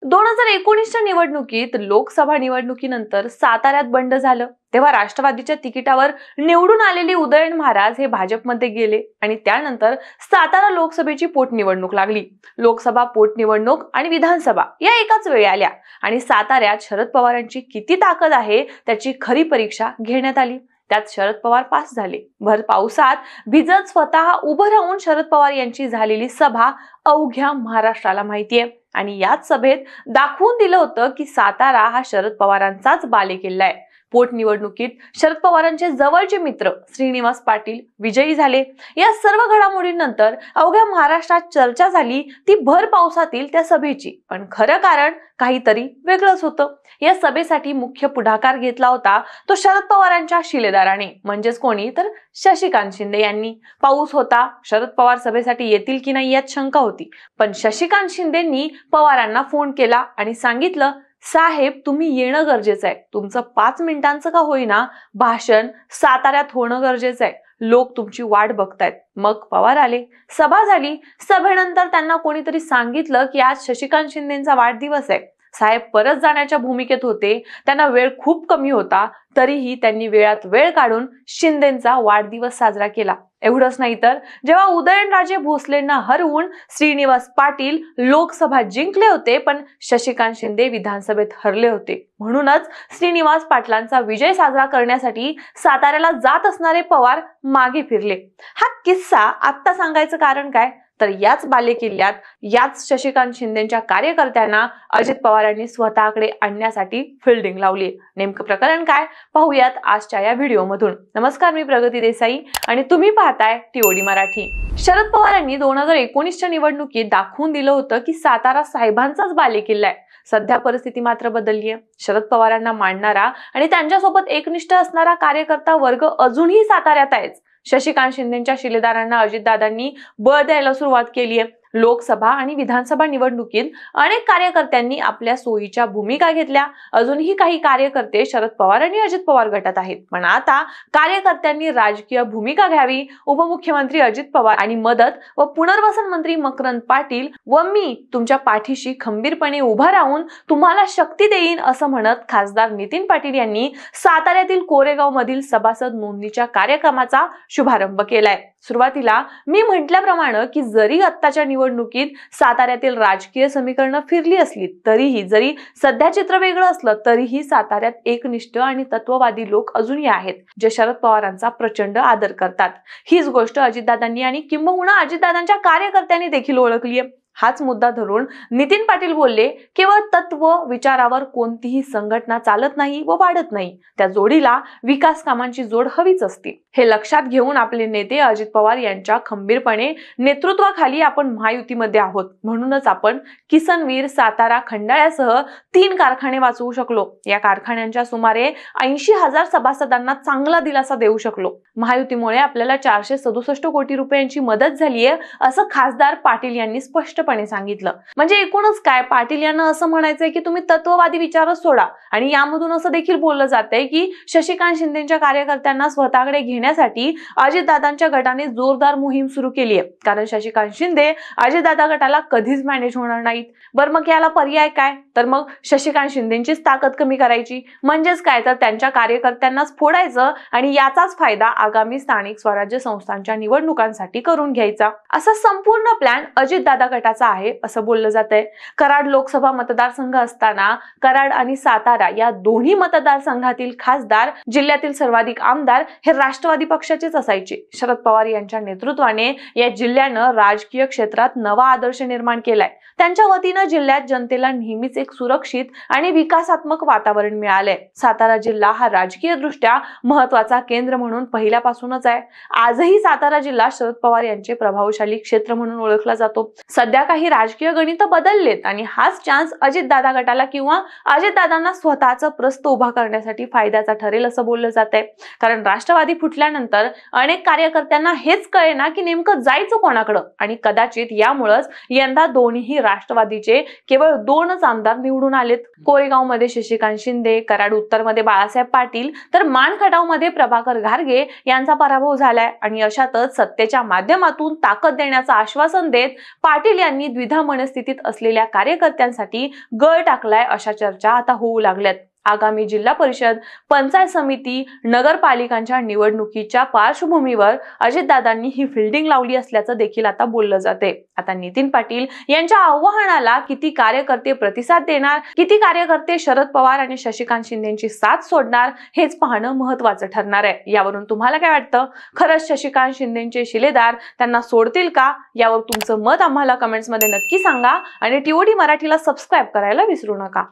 2019च्या निवडणुकीत लोकसभा निवडणुकीनंतर साताऱ्यात बंड झालं तेव्हा राष्ट्रवादीच्या तिकिटावर निवडून आलेले उदयन महाराज हे भाजपमध्ये गेले आणि त्यानंतर सातारा लोकसभेची पोटनिवडणूक लागली। लोकसभा, पोटनिवडणूक आणि विधानसभा या एकाच वेळी आल्या आणि साताऱ्यात शरद पवारांची किती ताकद आहे त्याची खरी परीक्षा घेण्यात आली। त्यात शरद पवार पास झाले। भर पावसात भिजत स्वतः उभं राहून शरद पवार यांची झालेली सभा अवघ्या महाराष्ट्राला माहितीये आणि याच सभेत दाखवून दिलं होतं की सातारा हा शरद पवारांचाच बालेकिल्ला आहे। पोटनिवडणुकीत शरद पवारांचे जवळचे मित्र श्रीनिवास पाटील विजयी झाले। या सर्व घडामोडींनंतर अवघ्या महाराष्ट्रात चर्चा झाली ती भर पावसातील त्या सभेची, पण खरं कारण काहीतरी वेगळंच होतं। या सभेसाठी मुख्य पुढाकार घेतला होता तो शरद पवारांच्या शिलेदाराने, म्हणजेच कोणी तर शशिकांत शिंदे यांनी। पाऊस होता, शरद पवार सभेसाठी येतील की नाही यात शंका होती, पण शशिकांत शिंदेंनी पवारांना फोन केला आणि सांगितलं, साहेब तुम्ही येणं गरजेचं आहे, तुमचं 5 मिनिटांचं का होईना भाषण साताऱ्यात होणं गरजेचं आहे, लोक तुमची वाट बघतायत। मग पवार आले, सभा झाली। सभेनंतर त्यांना कोणीतरी सांगितलं की आज शशिकांत शिंदेंचा वाढदिवस आहे। साहेब परत जाण्याच्या भूमिकेत होते, त्यांना वेळ खूप कमी होता, तरीही त्यांनी वेळात वेळ काढून शिंदेंचा वाढदिवस साजरा केला। एवढंच नाही तर जेव्हा उदयनराजे भोसलेंना हरवून श्रीनिवास पाटील लोकसभा जिंकले होते पण शशिकांत शिंदे विधानसभेत हरले होते, म्हणूनच श्रीनिवास पाटलांचा विजय साजरा करण्यासाठी साताऱ्याला जात असणारे पवार मागे फिरले। हा किस्सा आता सांगायचं कारण काय तर याच बालेकिल्ल्यात याच शशिकांत शिंदेच्या कार्यकर्त्यांना अजित पवारांनी स्वतःकडे आणण्यासाठी फिल्डिंग लावली। नेमकं प्रकरण काय पाहूयात आजच्या या व्हिडिओमधून। नमस्कार, मी प्रगती देसाई आणि तुम्ही पाहताय टीओडी मराठी। शरद पवारांनी 2019च्या निवडणुकीत दाखवून दिलं होतं की सातारा साहेबांचाच बालेकिल्ला आहे। सध्या परिस्थिती मात्र बदलली आहे। शरद पवारांना मांडणारा आणि त्यांच्यासोबत एकनिष्ठ असणारा कार्यकर्ता वर्ग अजूनही साताऱ्यात आहे। शशिकांत शिंदेच्या शिलेदारांना अजितदादांनी बळ द्यायला सुरुवात केली आहे। लोकसभा आणि विधानसभा निवडणुकीत अनेक कार्यकर्त्यांनी आपल्या सोयीच्या भूमिका घेतल्या। अजूनही काही कार्यकर्ते शरद पवार आणि अजित पवार गटात आहेत, पण आता कार्यकर्त्यांनी राजकीय भूमिका घ्यावी। उपमुख्यमंत्री अजित पवार आणि मदत व पुनर्वसन मंत्री मकरंद पाटील व मी तुमच्या पाठीशी खंबीरपणे उभा राहून तुम्हाला शक्ती देईन असं म्हणत खासदार नितीन पाटील यांनी साताऱ्यातील कोरेगाव मधील सभासद नोंदणीच्या कार्यक्रमाचा शुभारंभ केलाय। सुरुवातीला मी म्हटल्याप्रमाणे की जरी आत्ताच्या निवडणुकीत साताऱ्यातील राजकीय समीकरणं फिरली असली तरीही, जरी सध्या चित्र वेगळं असलं तरीही साताऱ्यात एकनिष्ठ आणि तत्ववादी लोक अजूनही आहेत जे शरद पवारांचा प्रचंड आदर करतात। हीच गोष्ट अजितदादांनी आणि किंबहुना अजितदादांच्या कार्यकर्त्यांनी देखील ओळखली आहे। हाच मुद्दा धरून नितीन पाटील बोलले, केवळ तत्व विचारावर कोणतीही संघटना चालत नाही व वाढत नाही, त्या जोडीला विकास कामांची जोड हवीच असते। हे लक्षात घेऊन आपले नेते अजित पवार यांच्या खंबीरपणे नेतृत्वाखाली आपण महायुतीमध्ये आहोत, म्हणूनच आपण किसनवीर, सातारा, खंडाळ्यासह 3 कारखाने वाचवू शकलो। या कारखान्यांच्या सुमारे 80,000 सभासदांना चांगला दिलासा देऊ शकलो। महायुतीमुळे आपल्याला 467 कोटी रुपयांची मदत झालीये असं खासदार पाटील यांनी स्पष्ट सांगितलं। म्हणजे एकूणच काय, पाटील यांना असं म्हणायचंय की तुम्ही तत्ववादी विचारच सोडा आणि यामधून असं देखील बोललं जातंय की शशिकांत शिंदेच्या कार्यकर्त्यांना स्वतःकडे घेण्यासाठी अजितदादांच्या गटाने जोरदार मोहीम सुरू केली आहे, कारण शशिकांत शिंदे अजितदादा गटाला कधीच मॅनेज होणार नाहीत। बरं मग याला पर्याय काय तर मग शशिकांत शिंदेचीच ताकद कमी करायची, म्हणजेच काय तर त्यांच्या कार्यकर्त्यांनाच फोडायचं आणि याचाच फायदा आगामी स्थानिक स्वराज्य संस्थांच्या निवडणुकांसाठी करून घ्यायचा। असा संपूर्ण प्लॅन अजितदादा गटाचा आहे असं बोललं जातंय। कराड लोकसभा मतदारसंघ असताना कराड आणि सातारा या दोन्ही मतदारसंघातील खासदार, जिल्ह्यातील सर्वाधिक आमदार हे राष्ट्रवादी पक्षाचेच असायचे। शरद पवार यांच्या नेतृत्वाने या जिल्ह्यानं राजकीय क्षेत्रात नवा आदर्श निर्माण केलाय। त्यांच्या वतीनं जिल्ह्यात जनतेला नेहमीच एक सुरक्षित आणि विकासात्मक वातावरण मिळालंय। सातारा जिल्हा हा राजकीय दृष्ट्या महत्वाचा केंद्र म्हणून पहिल्यापासूनच आहे। आजही सातारा जिल्हा शरद पवार यांचे प्रभावशाली क्षेत्र म्हणून ओळखला जातो। सध्या काही राजकीय गणित बदललेत आणि हाच चान्स अजितदादा गटाला किंवा अजितदादांना स्वतःचं प्रस्त उभा करण्यासाठी फायद्याचा ठरेल असं बोललं जातंय। कारण राष्ट्रवादी फुटल्यानंतर अनेक कार्यकर्त्यांना हेच कळेना की नेमकं जायचं कोणाकडे आणि कदाचित यामुळेच यंदा दोन्ही राष्ट्रवादीचे केवळ 2च आमदार निवडून आलेत। कोरेगाव मध्ये शशिकांत शिंदे, कराड उत्तर मध्ये बाळासाहेब पाटील तर मानखटाव मध्ये प्रभाकर घारगे यांचा पराभव झालाय आणि अशातच सत्तेच्या माध्यमातून ताकद देण्याचं आश्वासन देत पाटील यांनी द्विधा मनस्थितीत असलेल्या कार्यकर्त्यांसाठी गळ टाकलाय अशा चर्चा आता होऊ लागल्यात. आगामी जिल्हा परिषद, पंचायत समिती, नगरपालिकांच्या निवडणुकीच्या पार्श्वभूमीवर अजितदादांनी ही फिल्डिंग लावली असल्याचं देखील आता बोललं जाते. आता नितीन पाटील यांच्या आव्हानाला किती कार्यकर्ते प्रतिसाद देणार, किती कार्यकर्ते शरद पवार आणि शशिकांत शिंदेची साथ सोडणार हेच पाहणं महत्त्वाचं ठरणार आहे. यावरून तुम्हाला काय वाटतं? खरंच शशिकांत शिंदेचे शिलेदार त्यांना सोडतील का? यावर तुमचं मत आम्हाला कमेंट्समध्ये नक्की सांगा आणि TOD मराठीला सबस्क्राईब करायला विसरू नका.